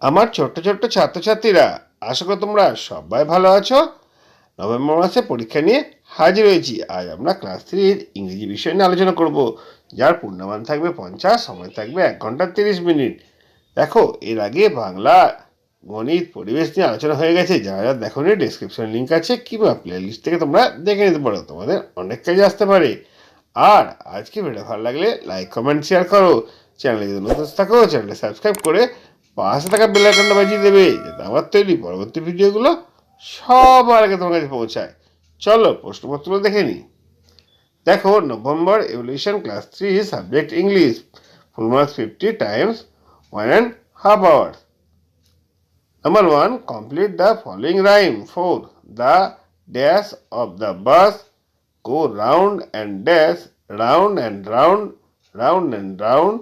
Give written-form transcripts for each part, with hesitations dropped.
আমার ছোট্ট ছোট্ট ছাত্রছাত্রীরা, আশা করি তোমরা সবাই ভালো আছো। নভেম্বর মাসে পরীক্ষা নিয়ে হাজির হয়েছি। আজ আমরা ক্লাস 3-র ইংরেজি বিষয় নিয়ে আলোচনা করব, যার পূর্ণমান থাকবে 50, সময় থাকবে 1 ঘন্টা 30 মিনিট। দেখো, এর আগে বাংলা, গণিত, পরিবেশ নিয়ে আলোচনা হয়ে গেছে। যারা যারা দেখোনি, ডেসক্রিপশন লিঙ্ক আছে কিংবা প্লে লিস্ট থেকে তোমরা দেখে নিতে পারো, তোমাদের অনেক কাজে আসতে পারে। আর আজকে ভিডিও ভালো লাগলে লাইক, কমেন্ট, শেয়ার করো। চ্যানেলে যদি নতুন থাকো, চ্যানেলটা সাবস্ক্রাইব করে পাশে থাকা বেল আইকনটা বাজিয়ে দেবে, যাতে আমার তৈরি পরবর্তী ভিডিওগুলো সবার আগে তোমার কাছে পৌঁছায়। চলো প্রশ্নপত্রগুলো দেখে নিই। দেখো, November evolution class 3 subject English, full marks 50 Times 1.5 hours. Number 1, complete the following rhyme. 4. The dash of the bus go round and dash, round and round, round and round.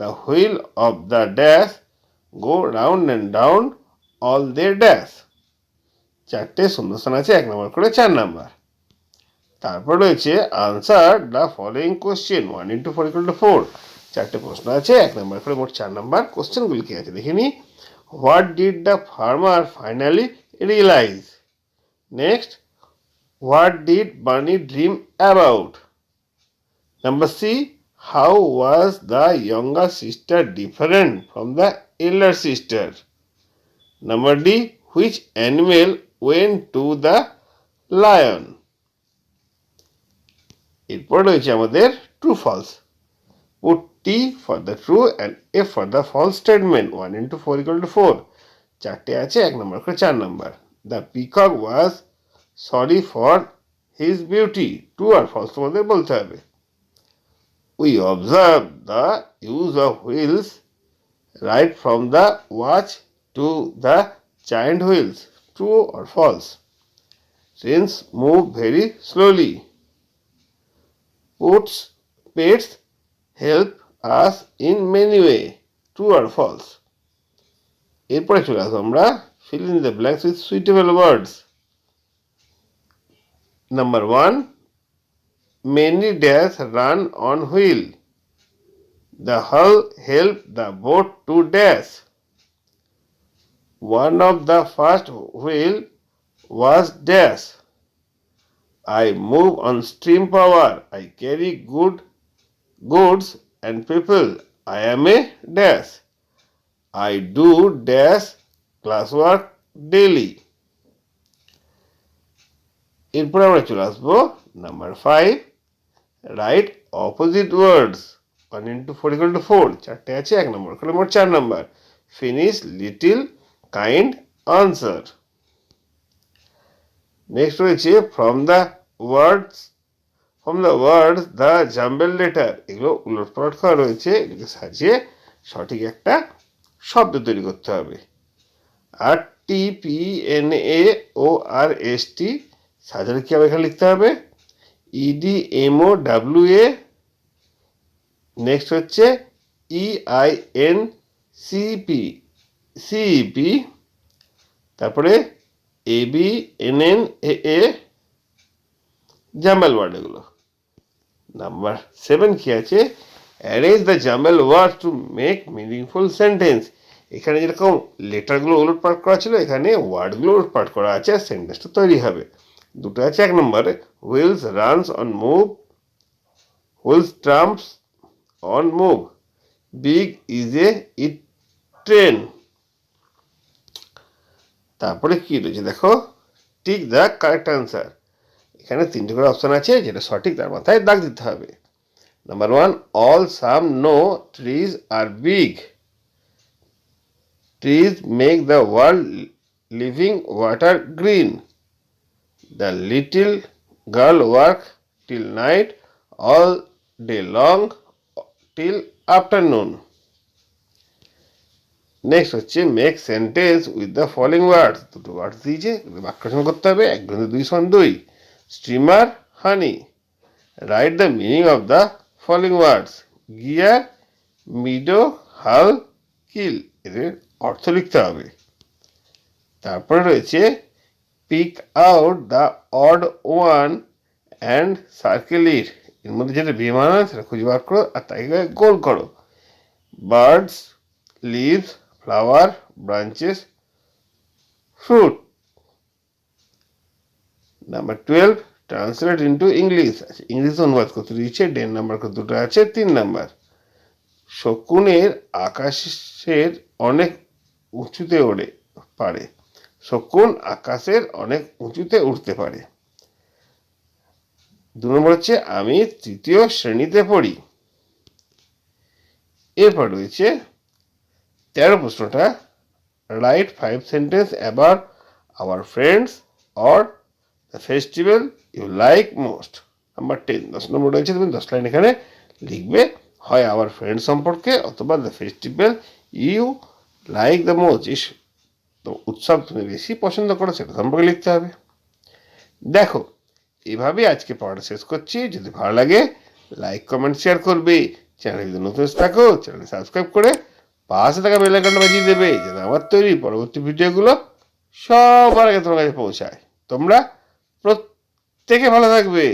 The wheel of the dash go round and round, all they dash. চারটে শূন্যস্থান আছে 1 number করে 4 number. তারপর রয়েছে answer the following question 1 into 4 = 4। চারটে প্রশ্ন আছে 1 number করে, মোট 4 নাম্বার। কোশ্চেনগুলি কি আছে দেখে নিই। What did the farmer finally realize? Next, what did Barney dream about? Number C, how was the younger sister different from the elder sister? Number D, which animal went to the lion? এরপর রয়েছে আমাদের true false. Put T for the true and F for the false statement. 1 into 4 = 4। চারটে আছে 1 number করে 4 number. The peacock was sorry for his beauty. True আর false তোমাদের বলতে হবে। We observe the use of wheels right from the watch to the giant wheels. True or false? Trains move very slowly. Pets help us in many ways. True or false? এরপরে চলে আসবো আমরা fill in the blanks with suitable words. Number 1, many dash run on wheel. The hull helped the boat to dash. One of the first wheel was dash. I move on steam power. I carry goods and people. I am a dash. I do dash classwork daily. এরপরে আমরা চলে আসবো number 5, right opposite words. 1 into 4 = 4। চারটে আছে 1 number করে, মোট 4 number. Finish, little, kind, answer. Next রয়েছে from the words the jumble letter. এগুলো উলটপালট করা রয়েছে, এগুলোকে সাজিয়ে সঠিক একটা শব্দ তৈরি করতে হবে। আর TPNAORST সাজালে কি হবে এখানে লিখতে হবে EDMOWA। নেক্সট হচ্ছে EINCEP, তারপরে ABNNAA, জাম্বল ওয়ার্ড এগুলো। নাম্বার 7 কি আছে, arrange the jumble word to make meaningful sentence. এখানে যেরকম লেটারগুলো উলটপালট করা ছিল, এখানে ওয়ার্ডগুলো উলটপালট করা আছে, আর সেন্টেন্সটা তৈরি হবে। দুটো আছে 1 নম্বরে, wheels runs on move, wheels trumps on move, big is a it train. তারপরে কি রয়েছে দেখো, টিক দ্য কারেক্ট আনসার। এখানে 3টে করে অপশন আছে, যেটা সঠিক তার মাথায় দাগ দিতে হবে। Number 1, all some no trees are big. Trees make the world living water green. The little girl work till night, all day long till afternoon. Next হচ্ছে make sentence with the following words. দুটো words দিয়েছে, বাক্য গঠন করতে হবে। 1 × 2 = 2। Steamer, honey. Write the meaning of the following words. Gear, meadow, hull, kill. এদের অর্থ লিখতে হবে। তারপরে রয়েছে pick out the odd one and circle it. এর মধ্যে যেটা বেমানান সেটা খুঁজে বার করো আর তাকে গোল করো। Birds, leaves, flower, branches, fruit. Number 12, translate into English. আচ্ছা, ইংলিশে অনুবাদ করতে দিয়েছে। 1.5 নাম্বার করে দুটো আছে। 3 নাম্বার, শকুনের আকাশের অনেক উঁচুতে ওড়ে পারে। শকুন আকাশের অনেক উঁচুতে উঠতে পারে। 2 নম্বর হচ্ছে আমি 3য় শ্রেণীতে পড়ি। এরপর রয়েছে 13 প্রশ্নটা, write 5 sentence about our friends or the festival you like most. Number 10, 10 number রয়েছে, তুমি 10 লাইন এখানে লিখবে, হয় আওয়ার ফ্রেন্ড সম্পর্কে অথবা the festival you like the most, তো উৎসব তুমি বেশি পছন্দ করো সেটা সম্পর্কে লিখতে হবে। দেখো, এভাবেই আজকে পড়াটা শেষ করছি। যদি ভালো লাগে লাইক, কমেন্ট, শেয়ার করবে। চ্যানেলে যদি নতুন থাকো চ্যানেল সাবস্ক্রাইব করে পাশে থাকা বেল আইকনটা বাজিয়ে দেবে, যাতে আমার তৈরি পরবর্তী ভিডিওগুলো সবার আগে তোমার কাছে পৌঁছায়। তোমরা প্রত্যেকে ভালো থাকবে।